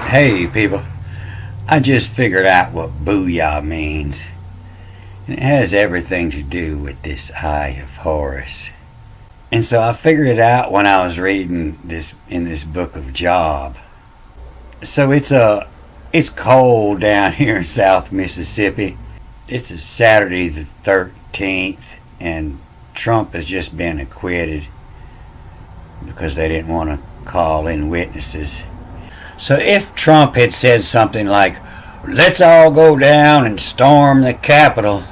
Hey people, I just figured out what Booyah means. And it has everything to do with this Eye of Horus. And so I figured it out when I was reading this in this book of Job. So it's cold down here in South Mississippi. It's a Saturday the 13th, and Trump has just been acquitted because they didn't want to call in witnesses. So if Trump had said something like, let's all go down and storm the Capitol,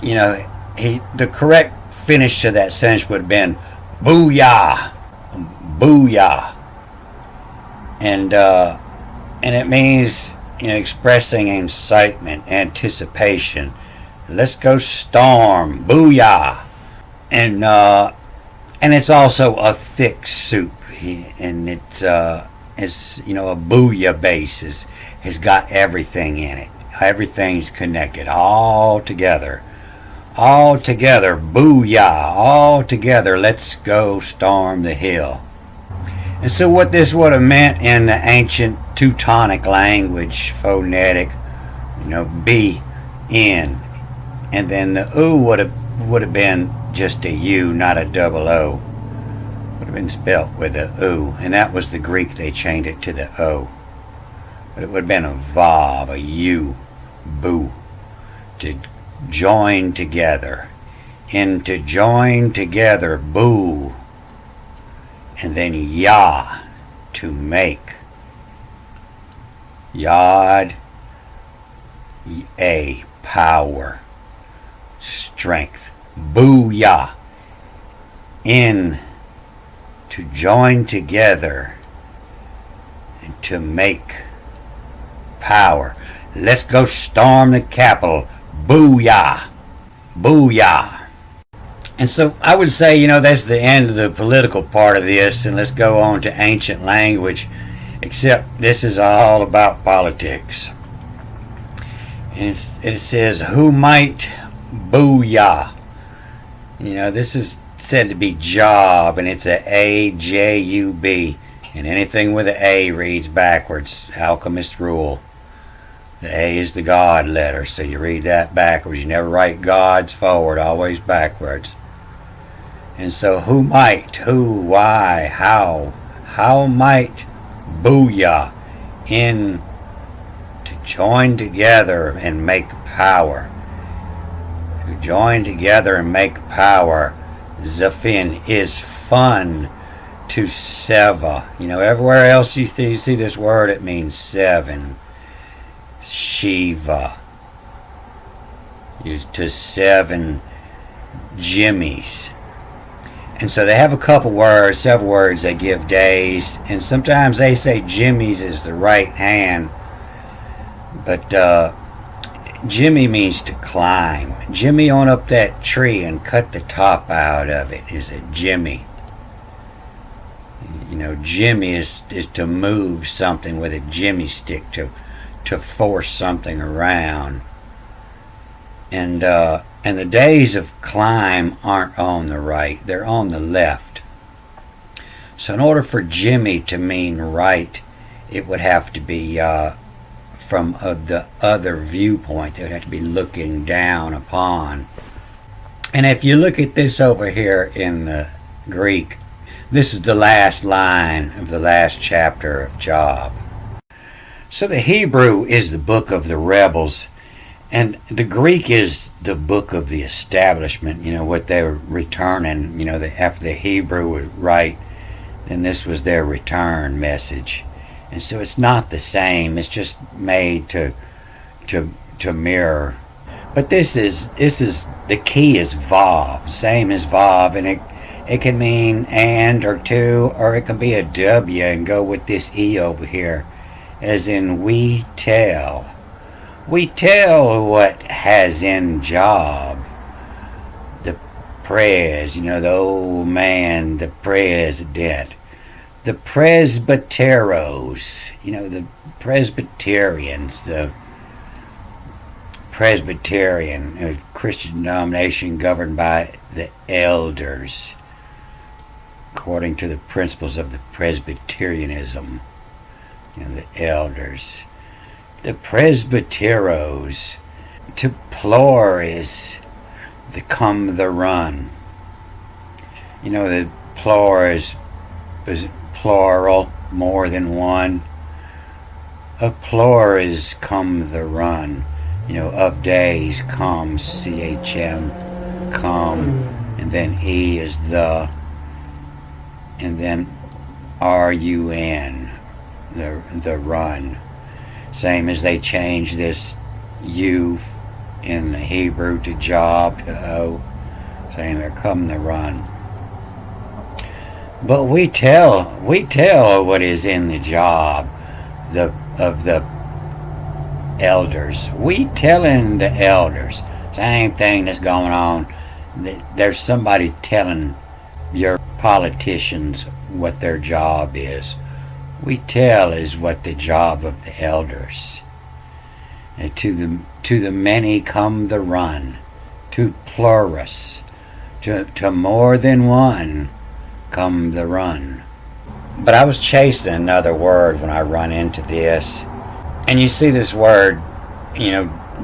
the correct finish to that sentence would have been, Booyah! Booyah! And it means, expressing excitement, anticipation. Let's go storm, Booyah! And it's also a thick soup, and it's a Booyah base has got everything in it. Everything's connected, all together. All together, Booyah! All together, let's go storm the hill. And so what this would have meant in the ancient Teutonic language, phonetic, B, N. And then the U would have been just a U, not a double O. Would have been spelt with a U. And that was the Greek, they changed it to the O. But it would have been a Vav, a U, Boo. To join together. And to join together, Boo. And then Yah, to make. Yod, A, power, strength. Booyah. In, to join together, and to make power. Let's go storm the Capitol. Booyah. Booyah. And so I would say, that's the end of the political part of this, and let's go on to ancient language, except this is all about politics. And it says, who might Booyah? This is said to be Job, and it's a A-J-U-B, and anything with an A reads backwards. Alchemist rule. The A is the God letter, so you read that backwards. You never write God's forward, always backwards. And so who might, who, why, how might Booyah in to join together and make power. To join together and make power. Zafin is fun to seva. Everywhere else you see this word, it means seven. Shiva. Used to seven jimmies. And so they have several words they give days, and sometimes they say jimmies is the right hand, but jimmy means to climb. Jimmy on up that tree and cut the top out of it is a jimmy. Jimmy is to move something with a jimmy stick, to force something around. And the days of climb aren't on the right, they're on the left. So in order for Jimmy to mean right, it would have to be from the other viewpoint. They would have to be looking down upon. And if you look at this over here in the Greek, this is the last line of the last chapter of Job. So the Hebrew is the book of the rebels, and the Greek is the book of the establishment, what they were returning, after the Hebrew would write, then this was their return message. And so it's not the same, it's just made to mirror. But this is the key is Vav, same as Vav, and it can mean and or to, or it can be a W and go with this E over here, as in we tell. We tell what has in Job. The prez, the old man, the president. The presbyteros, the Presbyterians, the Presbyterian, a Christian denomination governed by the elders, according to the principles of the Presbyterianism. and the elders, the presbyteros, to plores, the come the run. The plures is plural, more than one. A plur is come the run. Of days, come, CHM, come, and then E is the, and then RUN, the run. Same as they change this U in the Hebrew to job, to O. Saying there come the run. But we tell what is in the job of the elders. We telling the elders. Same thing that's going on. There's somebody telling your politicians what their job is. We tell is what the job of the elders. And to the many come the run. To plurus. To more than one come the run. But I was chasing another word when I run into this. And you see this word,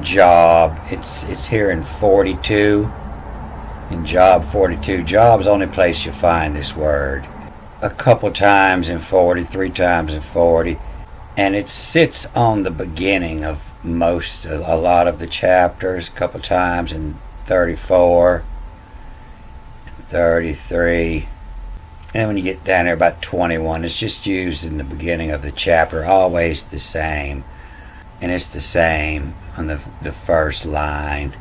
job. It's here in 42. In job 42. Job's the only place you find this word. A couple times in 40, 3 times in 40. And it sits on the beginning of a lot of the chapters. A couple times in 34, 33. And when you get down there about 21, it's just used in the beginning of the chapter, always the same. And it's the same on the first line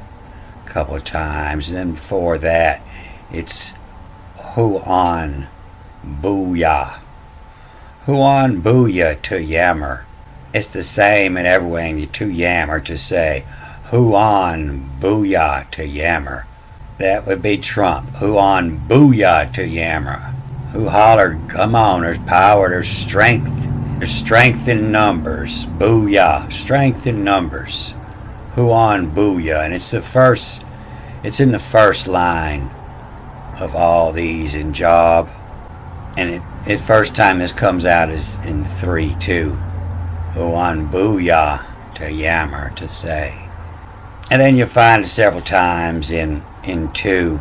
a couple of times. And then before that, it's Huan Booyah. Huan Booyah to yammer. It's the same in everywhere. You to yammer to say Huan Booyah to yammer. That would be Trump. Huan Booyah to yammer. Who hollered, come on, there's power, there's strength. There's strength in numbers. Booyah. Strength in numbers. Huan Booyah. And it's in the first line of all these in job. And the first time this comes out is in 3-2. Huan Booyah to yammer, to say. And then you find it several times in 2.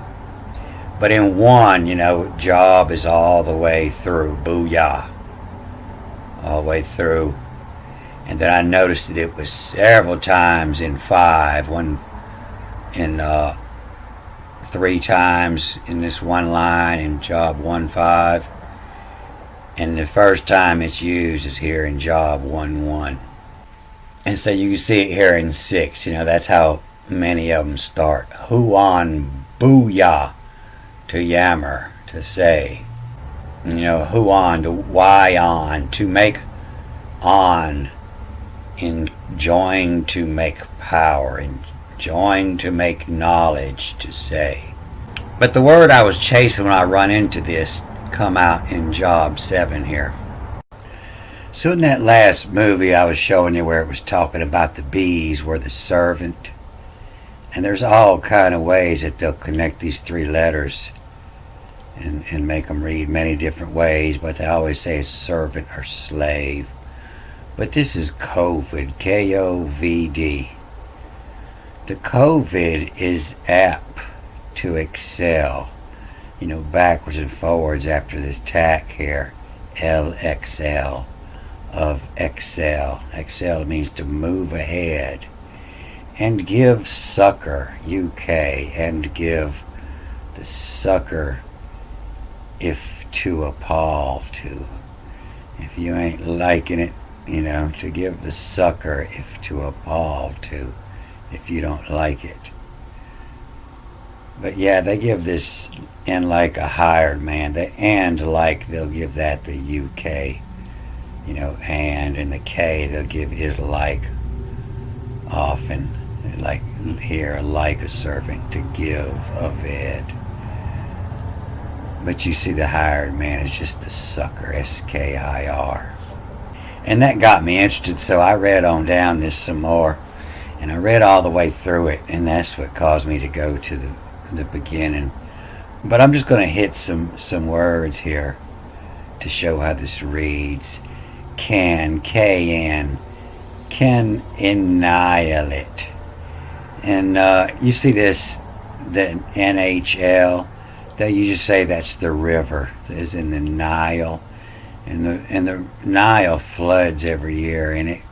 But in 1, job is all the way through. Booyah. All the way through. And then I noticed that it was several times in 5. In 3 times in this one line in job 1-5. And the first time it's used is here in job 1-1. And so you can see it here in 6. That's how many of them start. Huan Booyah. To yammer, to say. Huan, to y on, to make on. In join to make power. In join to make knowledge, to say. But the word I was chasing when I run into this come out in job 7 here. So in that last movie I was showing you where it was talking about the bees were the servant. And there's all kind of ways that they'll connect these 3 letters and make them read many different ways, but they always say it's servant or slave. But this is COVID, K-O-V-D. The COVID is apt to excel, backwards and forwards after this tack here, LXL, of excel. Excel means to move ahead. And give succor, UK, and give the succor if to appall to. If you ain't liking it, to give the succor if to appall to, if you don't like it. But yeah, they give this in like a hired man. The and like, they'll give that the UK, and the K they'll give is like often. Like here, like a servant, to give of it. But you see the hired man is just the succor, S-K-I-R. And that got me interested, so I read on down this some more. And I read all the way through it, and that's what caused me to go to the beginning. But I'm just going to hit some words here to show how this reads. K-N, can annihilate. And you see this, the NHL, that you just say that's the river, is in the Nile. And the Nile floods every year, and it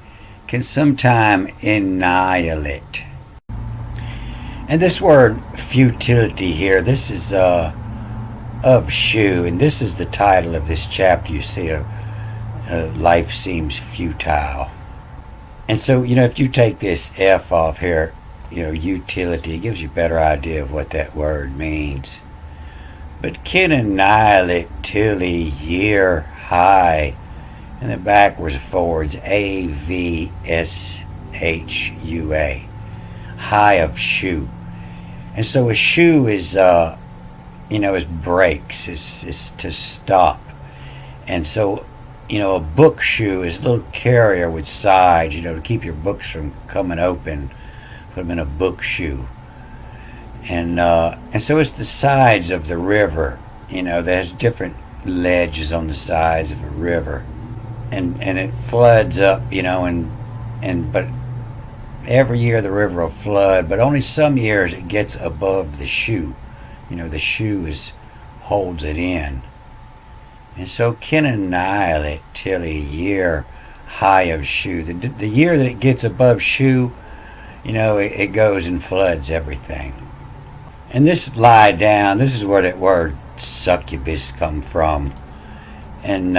can sometime annihilate. And this word futility here, this is of shoe, and this is the title of this chapter. You see, life seems futile. And so, if you take this F off here, utility, it gives you a better idea of what that word means. But can annihilate till a year high, and then backwards and forwards, AVSHUA, high of shoe. And so a shoe is, is brakes, is to stop. And so, a book shoe is a little carrier with sides, to keep your books from coming open. Put them in a book shoe. And so it's the sides of the river, there's different ledges on the sides of a river. And it floods up, but every year the river will flood, but only some years it gets above the shoe. The shoe holds it in. And so can annihilate till a year high of shoe. The year that it gets above shoe, it goes and floods everything. And this lie down, this is where that word succubus come from. And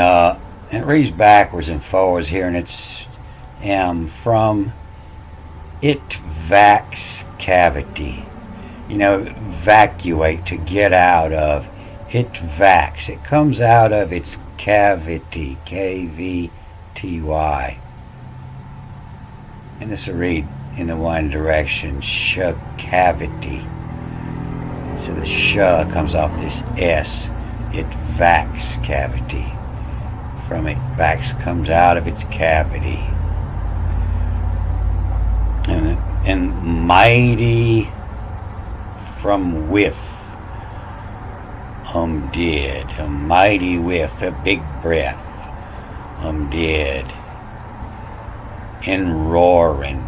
it reads backwards and forwards here, and it's from it vax cavity. Evacuate, to get out of. It vax. It comes out of its cavity. KVTY. And this will read in the one direction. Cavity. So the sh comes off this S. It vax cavity. From it vax comes out of its cavity. And mighty from whiff. Dead. A mighty whiff, a big breath. Dead. In roaring,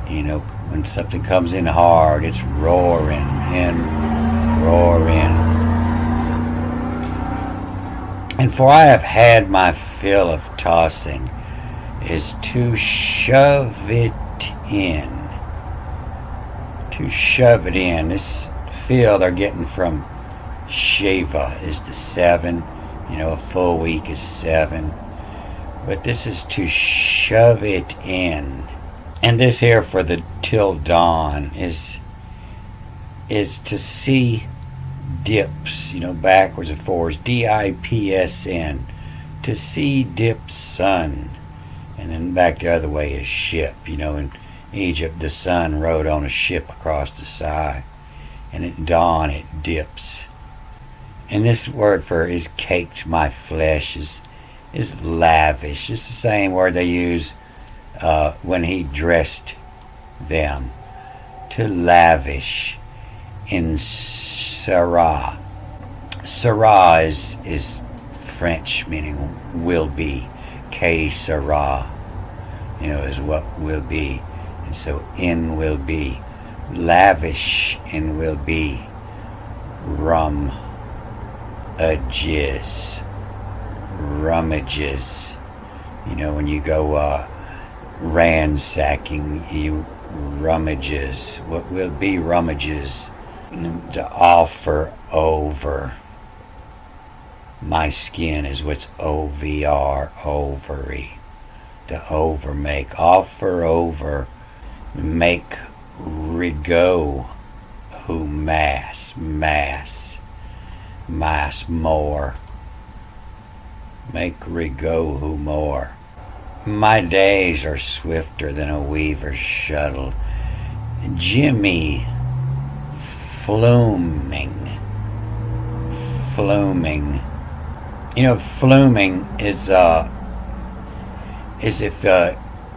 when something comes in hard, it's roaring. Roaring. And for I have had my fill of tossing, is to shove it in. To shove it in. This feel they're getting from Shiva is the 7. A full week is 7. But this is to shove it in. And this here for the till dawn is to see dips, backwards and forwards. DIPSN. To see dip sun. And then back the other way is ship. In Egypt the sun rode on a ship across the sky. And at dawn it dips. And this word for is caked my flesh is lavish. It's the same word they use when he dressed them. To lavish in Sarah. Sarah is French, meaning will be. Que sera, is what will be. And so in will be. Lavish in will be. Rummages. When you go ransacking, you rummages. What will be rummages? To offer over. My skin is what's OVR, ovary. To overmake. Offer over. Make rigo. Who mass more. Make rigo who more. My days are swifter than a weaver's shuttle. Jimmy fluming. Fluming is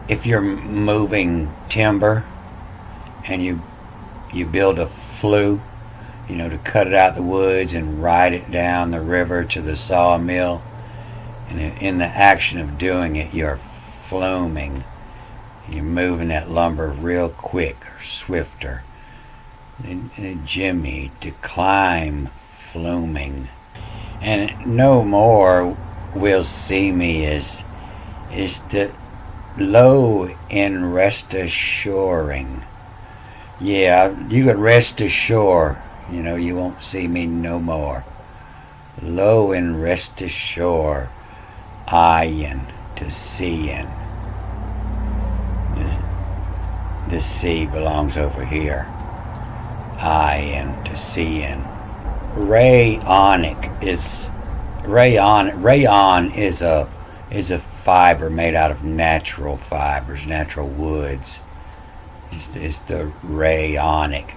if you're moving timber and you build a flue, to cut it out the woods and ride it down the river to the sawmill. And in the action of doing it, you're fluming. You're moving that lumber real quick or swifter. And Jimmy to climb fluming. And no more will see me is the low in rest assuring. Yeah, you could rest ashore, you won't see me no more. Low in rest ashore, eyeing to seeing. The sea belongs over here. Eyeing to seeing. Rayon is a fiber made out of natural fibers, natural woods. It's the rayonic.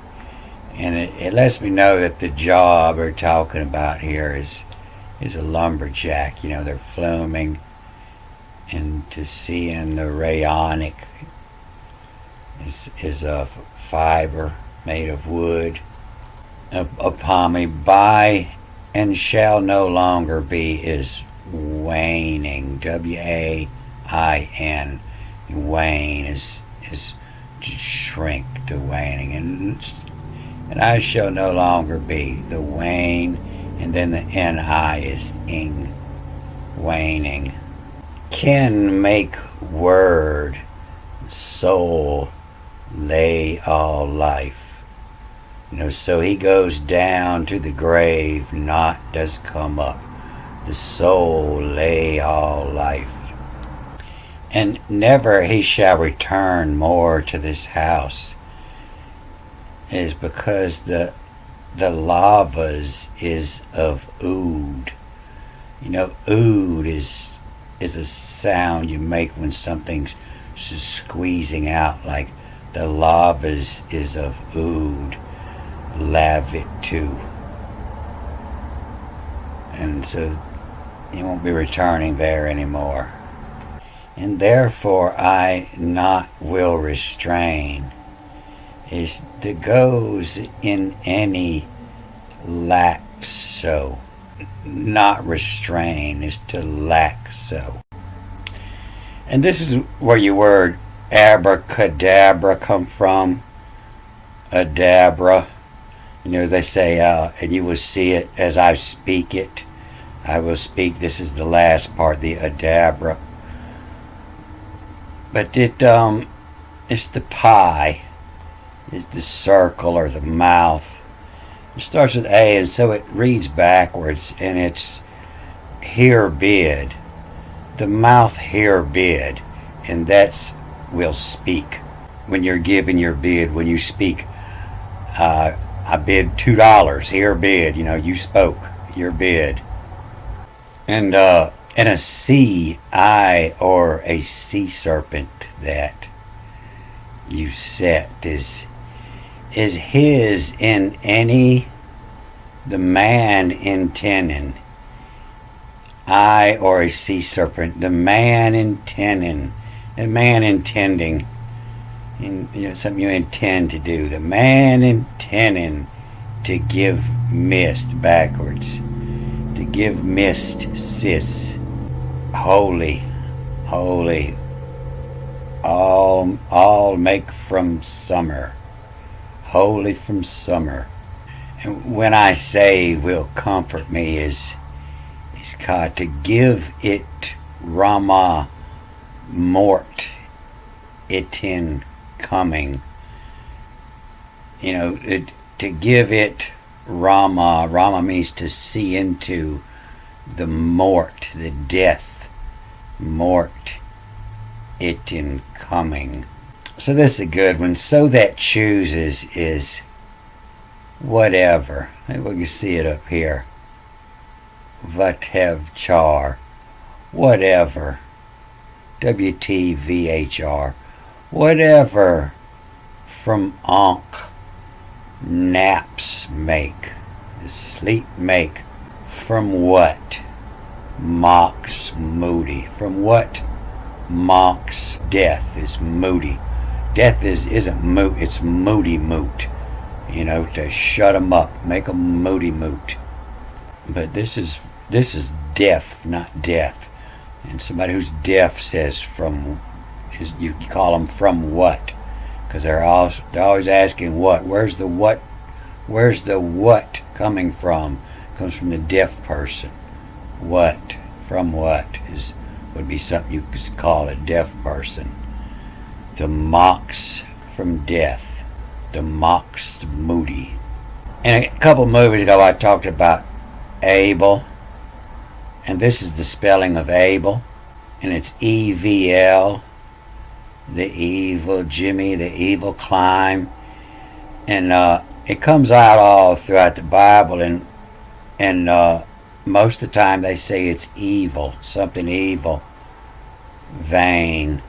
And it lets me know that the job we're talking about here is a lumberjack. They're fluming and to seeing the rayonic is a fiber made of wood. Upon me by and shall no longer be is waning. WAIN. Wane is shrink to waning, and I shall no longer be the wane, and then the NI is ing, waning. Can make word, soul, lay all life. So he goes down to the grave, not does come up. The soul lay all life. And never he shall return more to this house. It is because the lavas is of ood. Ood is a sound you make when something's squeezing out, like the lavas is of ood. Lave it too. And so he won't be returning there anymore. And therefore I not will restrain is to goes in any lack so. Not restrain is to lack so. And this is where your word abracadabra come from. Adabra. They say, and you will see it as I speak it. I will speak. This is the last part, the adabra. But it's the pie. It's the circle or the mouth. It starts with A, and so it reads backwards, and it's here bid. The mouth here bid, and that's will speak. When you're giving your bid, when you speak, I bid $2. Here bid. You spoke your bid. And a sea eye or a sea serpent that you set is his in any the man intending. I or a sea serpent, the man intending, something you intend to do. The man intending to give mist backwards, to give mist sis, holy, all make from summer, holy from summer. And when I say will comfort me is God to give it Rama mort it in coming. To give it Rama. Rama means to see into the mort, the death. Mort it in coming. So this is a good one. So that chooses is whatever. Maybe we can see it up here. Vatev char. Whatever. WTVHR. Whatever from Ankh naps make. Sleep make. From what? Mocks moody. From what mocks death is moody. Death isn't moot, it's moody moot. To shut them up, make them moody moot. But this is death, not death. And somebody who's deaf says you call them from what? Because they're always asking what. Where's the what? Where's the what coming from? Comes from the deaf person. What? From what would be something you could call a deaf person. The mocks from death. The mocks moody. And a couple movies ago I talked about Abel. And this is the spelling of Abel. And it's EVL. The evil Jimmy, the evil climb. And it comes out all throughout the Bible, and most of the time they say it's evil, something evil, vain.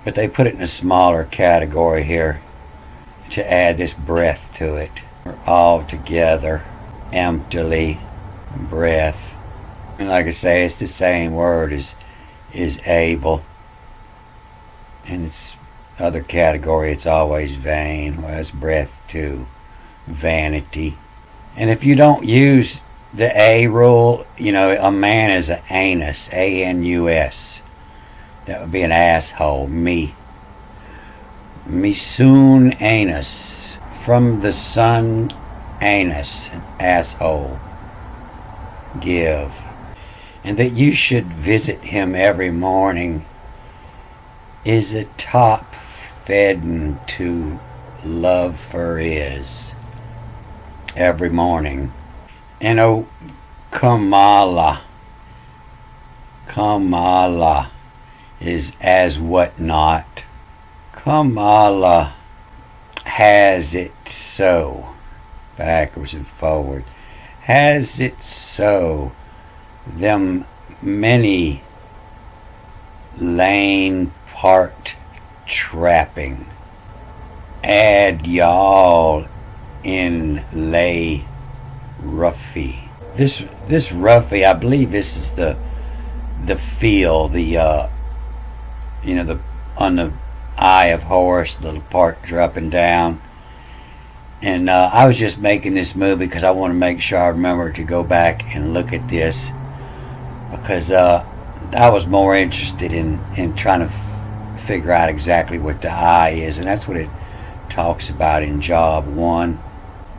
But they put it in a smaller category here to add this breath to it. We're all together, emptily, breath. And like I say, it's the same word as Abel. And its other category, it's always vain. Well, it's breath too. Vanity. And if you don't use the A rule, a man is an anus. A-N-U-S. That would be an asshole. Me soon anus. From the sun, anus. An asshole. Give. And that you should visit him every morning is a top fedden to love for is. Every morning. And oh, Kamala is as whatnot. Kamala has it so. Backwards and forward. Has it so. Them many lane part trapping. Add y'all in lay Ruffy. This Ruffy, I believe this is the feel, the on the eye of Horus, the little part dropping down. And I was just making this movie because I want to make sure I remember to go back and look at this, because I was more interested in trying to figure out exactly what the eye is, and that's what it talks about in Job 1.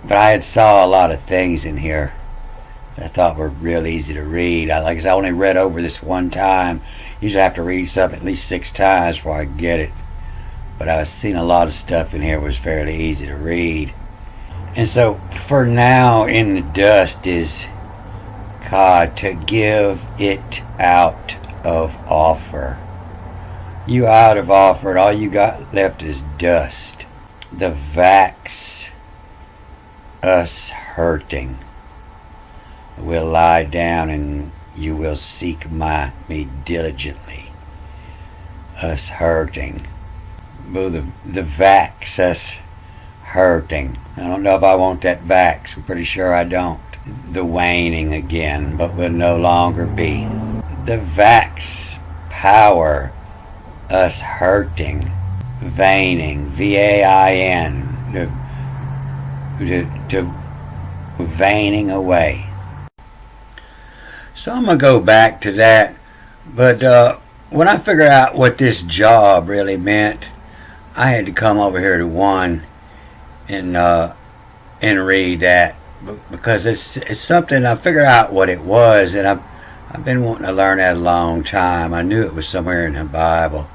But I had saw a lot of things in here that I thought were real easy to read. I only read over this one time. Usually I have to read stuff at least 6 times before I get it. But I was seeing a lot of stuff in here was fairly easy to read. And so for now in the dust is God to give it out of offer. You out of offer, and all you got left is dust. The vax us hurting will lie down, and you will seek me diligently. Us hurting. Well, the vax us hurting. I don't know if I want that vax. I'm pretty sure I don't. The waning again, but will no longer be. The vax power us hurting. Veining. V-A-I-N. To veining away. So I'm going to go back to that. But when I figured out what this job really meant, I had to come over here to 1 and read that, because it's something. I figured out what it was, and I've been wanting to learn that a long time. I knew it was somewhere in the Bible,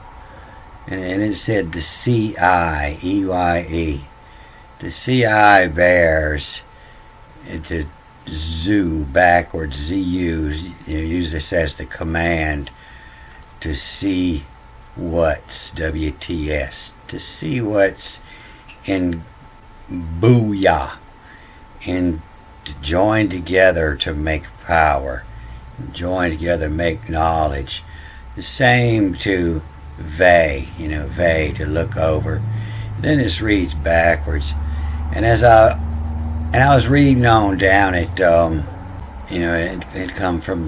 and it said the C-I-E-Y-E. The C-I bears the zoo backwards. Z-U usually says the command to see what's W-T-S. To see what's in Booyah. And to join together to make power. Join together to make knowledge. The same to Vey, to look over. Then this reads backwards. And I was reading on down it, it come from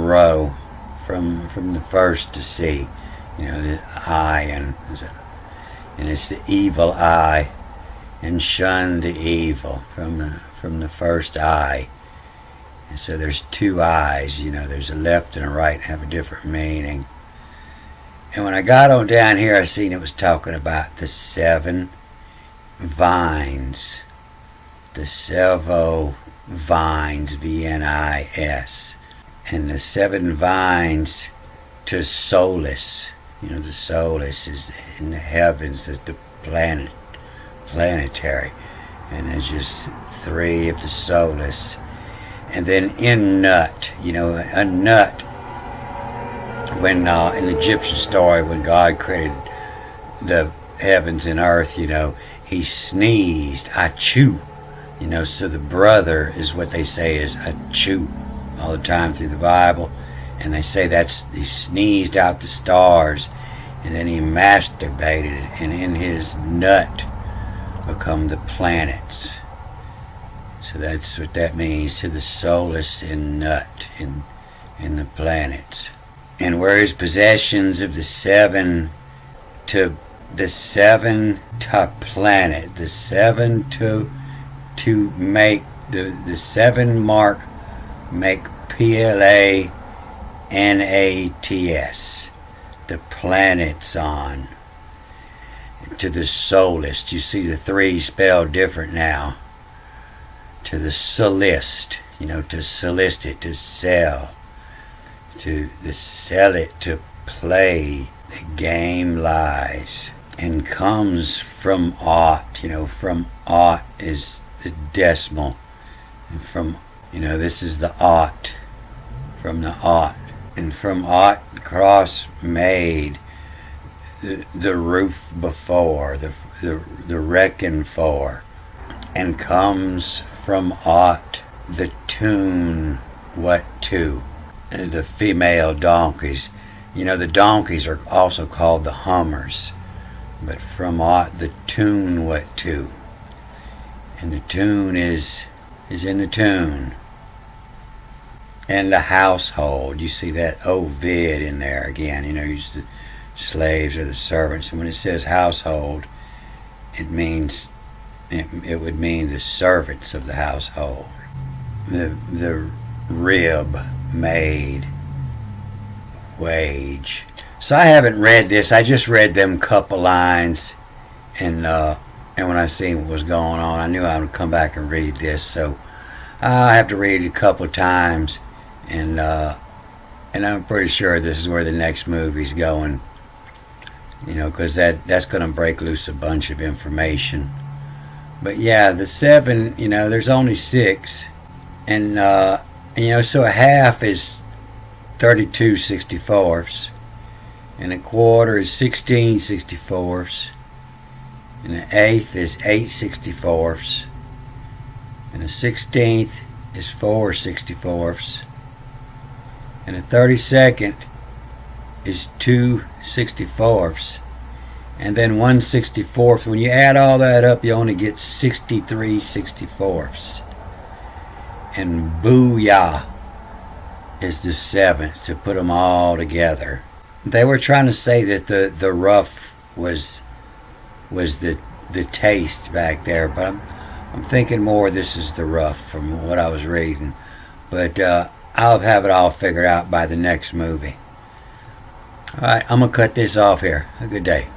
row, from the first to see, the eye, and it's the evil eye, and shun the evil from the first eye, And so there's two eyes, there's a left and a right, have a different meaning. And when I got on down here, I seen it was talking about the 7 vines. The Selvo vines, V-N-I-S. And the 7 vines to Solus. The Solus is in the heavens, is the planetary. And there's just 3 of the Solus. And then in nut, a nut, when in the Egyptian story, when God created the heavens and earth, he sneezed, Achu. So the brother is what they say is Achu all the time through the Bible. And they say he sneezed out the stars, and then he masturbated, and in his nut become the planets. So that's what that means, to the Solus in nut, in the planets. And where his possessions of the 7 to the 7 to planet, the 7 to make the 7 mark, make PLANETS, the planets on, to the Solist. You see the 3 spelled different now. To the Solist, to solicit, to sell, to sell it, to play. The game lies. And comes from aught, from aught is the decimal. And from, this is the aught, from the aught. And from aught cross made, the roof before, the reckon for. And comes from aught, the tune, what to. The female donkeys. The donkeys are also called the hummers. But from aught, the tune, what to. And the tune is in the tune. And the household. You see that Ovid in there again. Use the slaves or the servants. And when it says household, it would mean the servants of the household. The rib made, wage. So I haven't read this. I just read them couple lines, and when I seen what was going on, I knew I would come back and read this. So I have to read it a couple of times, and I'm pretty sure this is where the next movie's going. Because that's going to break loose a bunch of information. But yeah, the 7, there's only 6, and so a half is 32 64ths, and a quarter is 16 64ths, and an eighth is 8 64ths, and a 16th is 4 64ths, and a 32nd is 2 64ths. And then 1 64th. When you add all that up, you only get 63 64ths. And Booyah is the 7th, to put them all together. They were trying to say that the rough was the taste back there, but I'm thinking more this is the rough from what I was reading. But I'll have it all figured out by the next movie. Alright, I'm going to cut this off here. A good day.